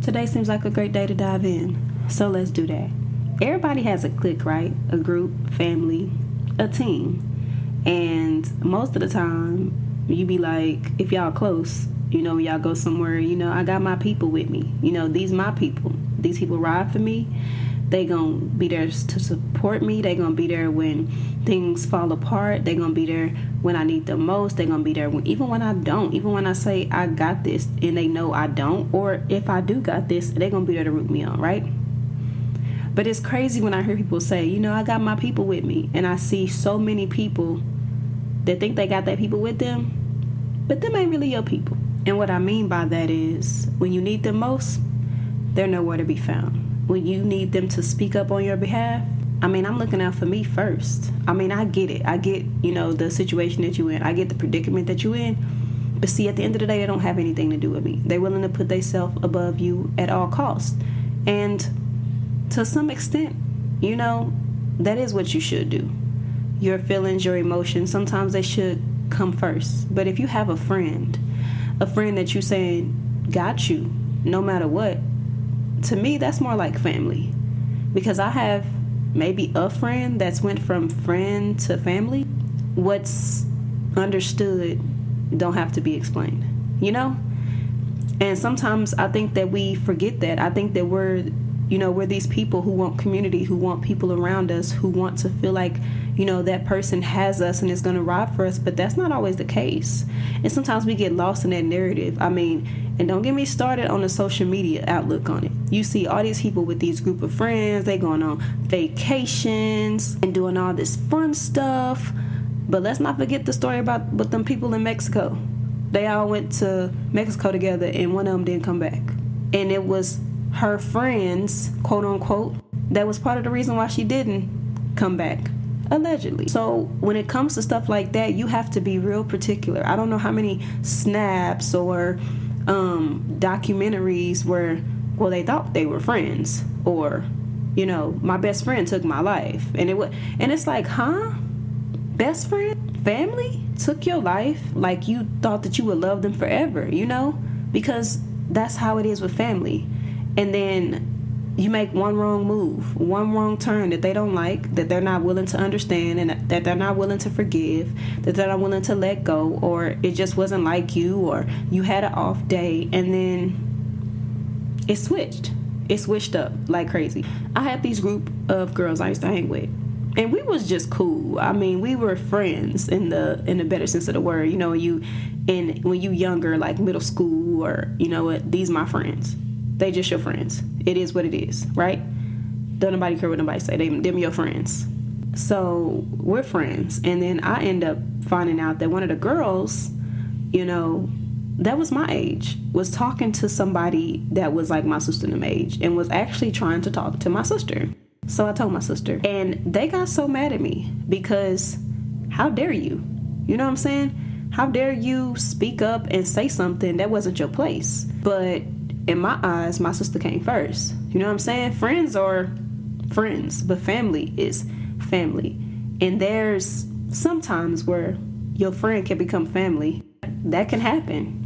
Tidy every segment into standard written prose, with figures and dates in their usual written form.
Today seems like a great day to dive in, so let's do that. Everybody has a clique, right? A group, family, a team. And most of the time, you be like, if y'all close, when y'all go somewhere, I got my people with me. These my people. These people ride for me. They gonna be there to support me. They gonna be there when things fall apart. They gonna be there when I need them most. They gonna be there even when I don't. Even when I say I got this and they know I don't. Or if I do got this, they gonna be there to root me on, right? But it's crazy when I hear people say, I got my people with me. And I see so many people that think they got their people with them, but them ain't really your people. And what I mean by that is when you need them most, they're nowhere to be found. When you need them to speak up on your behalf, I'm looking out for me first. I get it. I get, the situation that you're in. I get the predicament that you're in. But see, at the end of the day, they don't have anything to do with me. They're willing to put themselves above you at all costs. And to some extent, that is what you should do. Your feelings, your emotions, sometimes they should come first. But if you have a friend that you saying got you no matter what, to me, that's more like family. Because I have maybe a friend that's went from friend to family. What's understood don't have to be explained, And sometimes I think that we forget that. I think that we're these people who want community, who want people around us, who want to feel like, that person has us and is going to ride for us. But that's not always the case. And sometimes we get lost in that narrative. And don't get me started on the social media outlook on it. You see all these people with these group of friends, they going on vacations and doing all this fun stuff. But let's not forget the story about them people in Mexico. They all went to Mexico together and one of them didn't come back. And it was her friends, quote unquote, that was part of the reason why she didn't come back, allegedly. So when it comes to stuff like that, you have to be real particular. I don't know how many snaps or documentaries where, they thought they were friends, or, my best friend took my life, and it's like, best friend, family took your life, like you thought that you would love them forever, because that's how it is with family. And then you make one wrong move, one wrong turn that they don't like, that they're not willing to understand, and that they're not willing to forgive, that they're not willing to let go, or it just wasn't like you, or you had an off day, and then it switched up like crazy. I had these group of girls I used to hang with, and we was just cool. We were friends in the better sense of the word. When you younger, like middle school, or these my friends. They just your friends. It is what it is, right? Don't nobody care what nobody say. Them your friends. So we're friends. And then I end up finding out that one of the girls, that was my age, was talking to somebody that was like my sister in them age, and was actually trying to talk to my sister. So I told my sister, and they got so mad at me because how dare you? You know what I'm saying? How dare you speak up and say something that wasn't your place? But in my eyes, my sister came first. You know what I'm saying? Friends are friends, but family is family. And there's sometimes where your friend can become family. That can happen.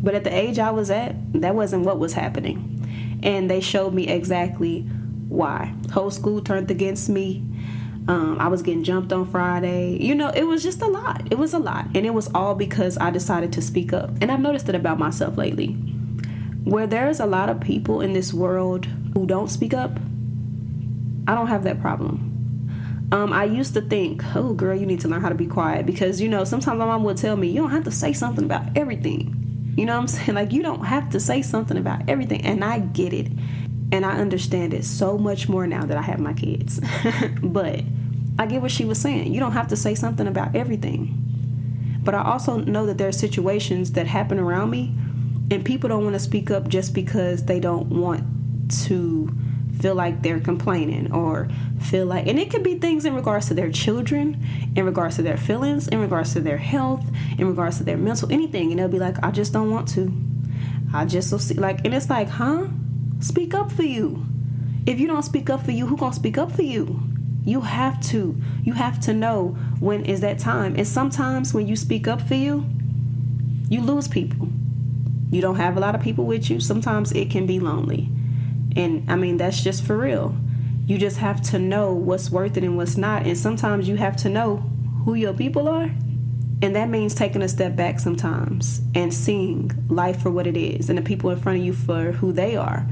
But at the age I was at, that wasn't what was happening. And they showed me exactly why. Whole school turned against me. I was getting jumped on Friday. It was just a lot. It was a lot. And it was all because I decided to speak up. And I've noticed it about myself lately. Where there's a lot of people in this world who don't speak up, I don't have that problem. I used to think, oh, girl, you need to learn how to be quiet. Because, sometimes my mom would tell me, you don't have to say something about everything. You know what I'm saying? Like, you don't have to say something about everything. And I get it. And I understand it so much more now that I have my kids. But I get what she was saying. You don't have to say something about everything. But I also know that there are situations that happen around me, and people don't want to speak up just because they don't want to feel like they're complaining, or feel like, and it could be things in regards to their children, in regards to their feelings, in regards to their health, in regards to their mental, anything. And they'll be like, I just don't want to. I just so see, like, and it's like, speak up for you. If you don't speak up for you, who gonna speak up for you? You have to know when is that time. And sometimes when you speak up for you, you lose people. you don't have a lot of people with you, sometimes it can be lonely. And I mean, that's just for real. You just have to know what's worth it and what's not. And sometimes you have to know who your people are. And that means taking a step back sometimes and seeing life for what it is and the people in front of you for who they are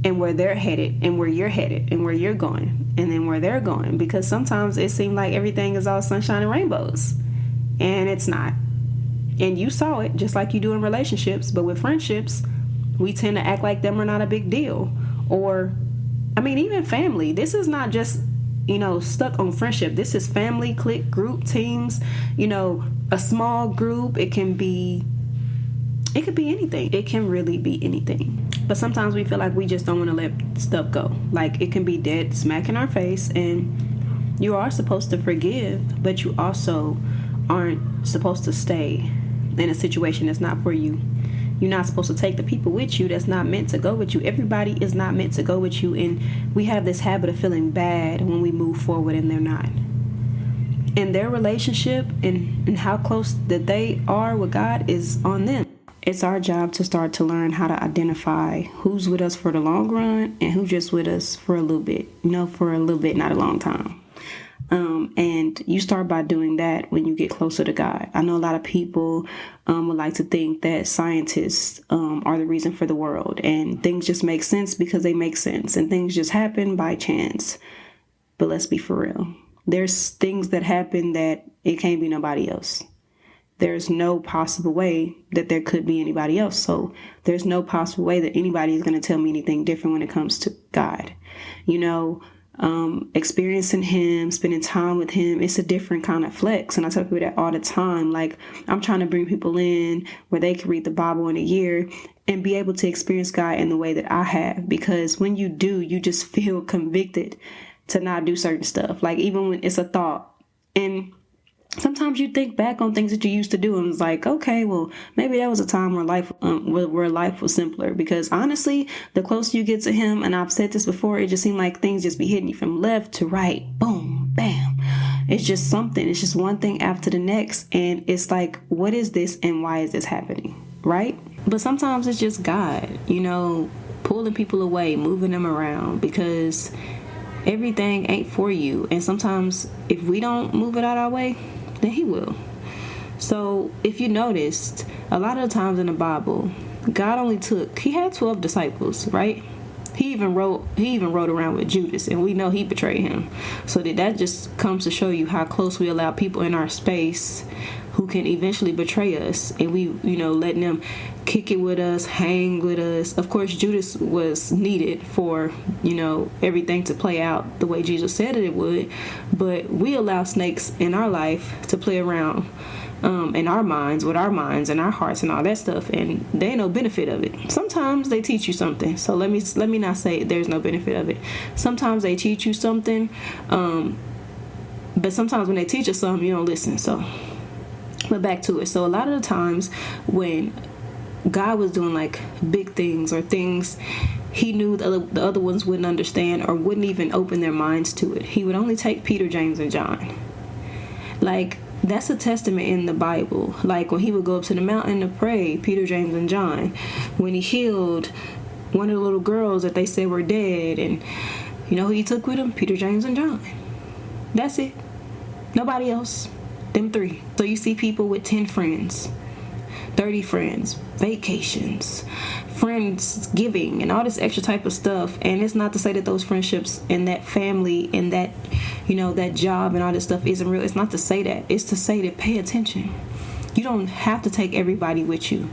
and where they're headed and where you're headed and where you're going and then where they're going. Because sometimes it seems like everything is all sunshine and rainbows, and it's not. And you saw it just like you do in relationships. But with friendships, we tend to act like them are not a big deal. Or, I mean, even family. This is not just, stuck on friendship. This is family, clique, group, teams, a small group. It could be anything. It can really be anything. But sometimes we feel like we just don't want to let stuff go. Like, it can be dead smack in our face, and you are supposed to forgive, but you also aren't supposed to stay in a situation that's not for you. You're not supposed to take the people with you that's not meant to go with you. Everybody is not meant to go with you, and we have this habit of feeling bad when we move forward and they're not. And their relationship and how close that they are with God is on them. It's our job to start to learn how to identify who's with us for the long run and who's just with us for a little bit. For a little bit, not a long time. And you start by doing that when you get closer to God. I know a lot of people would like to think that scientists are the reason for the world, and things just make sense because they make sense, and things just happen by chance. But let's be for real. There's things that happen that it can't be nobody else. There's no possible way that there could be anybody else. So there's no possible way that anybody is going to tell me anything different when it comes to God. Experiencing him, spending time with him, it's a different kind of flex. And I tell people that all the time. Like, I'm trying to bring people in where they can read the Bible in a year and be able to experience God in the way that I have. Because when you do, you just feel convicted to not do certain stuff. Like, even when it's a thought. And sometimes you think back on things that you used to do and it's like, okay, well, maybe that was a time where life was simpler. Because honestly, the closer you get to him, and I've said this before, it just seemed like things just be hitting you from left to right, boom, bam. It's just something. It's just one thing after the next, and it's like, what is this and why is this happening, right? But sometimes it's just God, pulling people away, moving them around, because everything ain't for you. And sometimes if we don't move it out our way, then he will. So if you noticed, a lot of the times in the Bible, God he had 12 disciples, right? He even rode around with Judas, and we know he betrayed him. So that just comes to show you how close we allow people in our space who can eventually betray us, and we, letting them kick it with us, hang with us. Of course, Judas was needed for, everything to play out the way Jesus said it would, but we allow snakes in our life to play around in our minds, with our minds and our hearts and all that stuff, and there ain't no benefit of it. Sometimes they teach you something, so let me not say there's no benefit of it. Sometimes they teach you something, but sometimes when they teach us something, you don't listen. So, but back to it. So a lot of the times when God was doing like big things or things he knew the other ones wouldn't understand or wouldn't even open their minds to it, he would only take Peter, James, and John. Like, that's a testament in the Bible. Like, when he would go up to the mountain to pray, Peter, James, and John. When he healed one of the little girls that they said were dead, and who he took with him? Peter, James, and John. That's it. Nobody else. Them three. So you see people with 10 friends, 30 friends, vacations, Friendsgiving, and all this extra type of stuff. And it's not to say that those friendships and that family and that, that job and all this stuff isn't real. It's not to say that. It's to say that pay attention. You don't have to take everybody with you.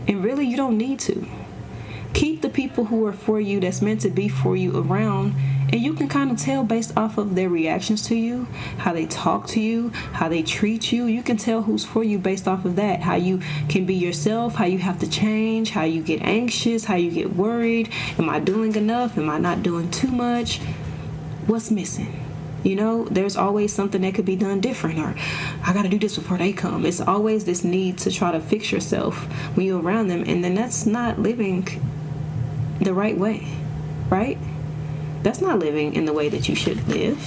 And really, you don't need to. Keep the people who are for you, that's meant to be for you, around, and you can kind of tell based off of their reactions to you, how they talk to you, how they treat you. You can tell who's for you based off of that, how you can be yourself, how you have to change, how you get anxious, how you get worried. Am I doing enough? Am I not doing too much? What's missing? There's always something that could be done different, or I got to do this before they come. It's always this need to try to fix yourself when you're around them, and then that's not living the right way, right? That's not living in the way that you should live.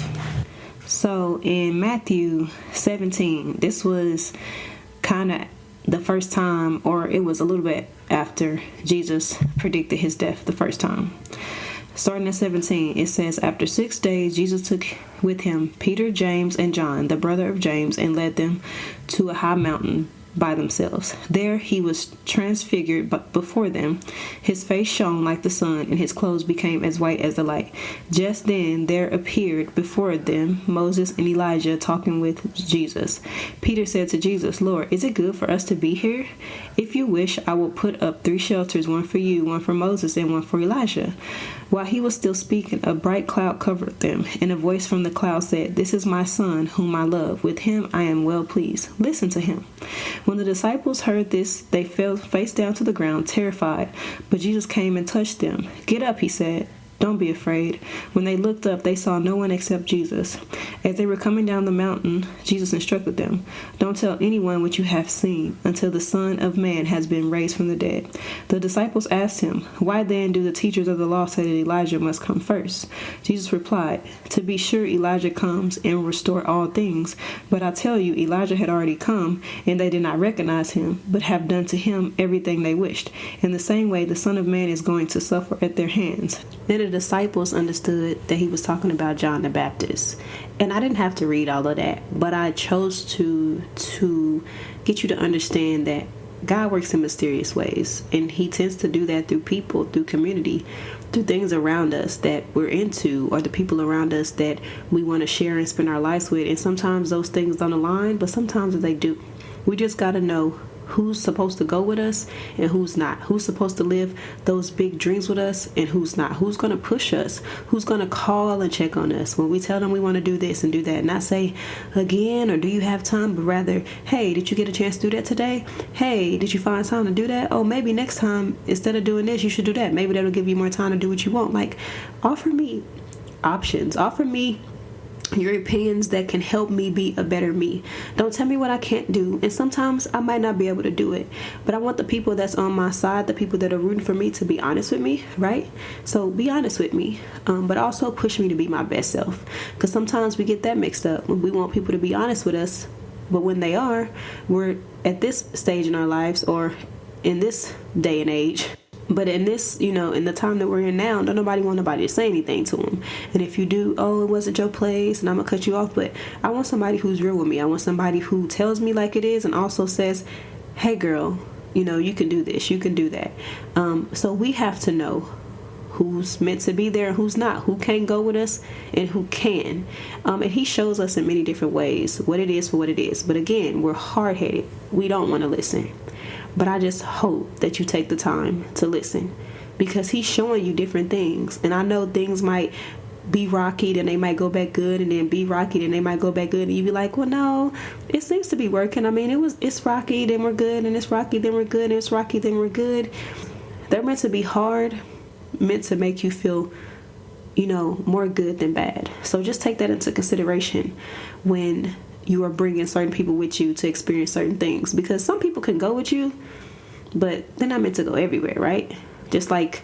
So in Matthew 17, this was kind of the first time, or it was a little bit after Jesus predicted his death the first time. Starting at 17, it says, "After 6 days, Jesus took with him Peter, James, and John, the brother of James, and led them to a high mountain by themselves. There he was transfigured before them. His face shone like the sun, and his clothes became as white as the light. Just then there appeared before them Moses and Elijah talking with Jesus. Peter said to Jesus, 'Lord, is it good for us to be here? If you wish, I will put up 3 shelters, one for you, one for Moses, and one for Elijah.' While he was still speaking, a bright cloud covered them, and a voice from the cloud said, 'This is my son, whom I love. With him I am well pleased. Listen to him.' When the disciples heard this, they fell face down to the ground, terrified. But Jesus came and touched them. 'Get up,' he said. 'Don't be afraid.' When they looked up, they saw no one except Jesus. As they were coming down the mountain, Jesus instructed them, 'Don't tell anyone what you have seen until the Son of Man has been raised from the dead.' The disciples asked him, 'Why then do the teachers of the law say that Elijah must come first?' Jesus replied, 'To be sure, Elijah comes and will restore all things. But I tell you, Elijah had already come, and they did not recognize him, but have done to him everything they wished. In the same way, the Son of Man is going to suffer at their hands.'" Then the disciples understood that he was talking about John the Baptist. And I didn't have to read all of that, but I chose to get you to understand that God works in mysterious ways, and he tends to do that through people, through community, through things around us that we're into, or the people around us that we want to share and spend our lives with. And sometimes those things don't align, but sometimes they do. We just got to know who's supposed to go with us and who's not, who's supposed to live those big dreams with us and who's not, who's going to push us, who's going to call and check on us when we tell them we want to do this and do that, not say again or do you have time, but rather, hey, did you get a chance to do that today? Hey, did you find time to do that? Oh, maybe next time instead of doing this you should do that. Maybe that'll give you more time to do what you want. Like, offer me options, offer me your opinions that can help me be a better me. Don't tell me what I can't do. And sometimes I might not be able to do it, but I want the people that's on my side, the people that are rooting for me, to be honest with me, right? So be honest with me, but also push me to be my best self, because sometimes we get that mixed up. We want people to be honest with us, but when they are, we're at this stage in our lives, or in this day and age, but in this, in the time that we're in now, don't nobody want nobody to say anything to them. And if you do, oh, it wasn't your place, and I'm going to cut you off. But I want somebody who's real with me. I want somebody who tells me like it is and also says, hey, girl, you can do this, you can do that. So we have to know who's meant to be there and who's not, who can't go with us and who can. And he shows us in many different ways what it is for what it is. But again, we're hard-headed. We don't want to listen. But I just hope that you take the time to listen, because he's showing you different things. And I know things might be rocky, then they might go back good, and then be rocky, then they might go back good. And you be like, well, no, it seems to be working. I mean, it's rocky, then we're good, and it's rocky, then we're good, and it's rocky, then we're good. They're meant to be hard, meant to make you feel, more good than bad. So just take that into consideration when you are bringing certain people with you to experience certain things, because some people can go with you, but they're not meant to go everywhere, right? Just like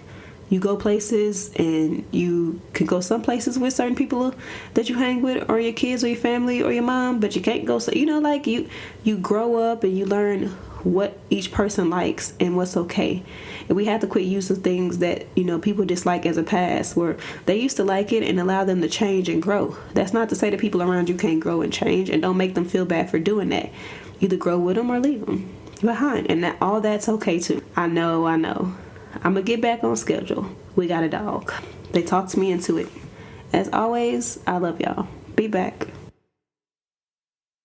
you go places, and you can go some places with certain people that you hang with, or your kids, or your family, or your mom, but you can't go. So like you grow up and you learn what each person likes and what's okay. And we have to quit using things that people dislike as a past, where they used to like it, and allow them to change and grow. That's not to say that people around you can't grow and change, and don't make them feel bad for doing that. Either grow with them or leave them behind, and all that's okay too. I know I'm gonna get back on schedule. We got a dog. They talked me into it. As always, I love y'all. Be back.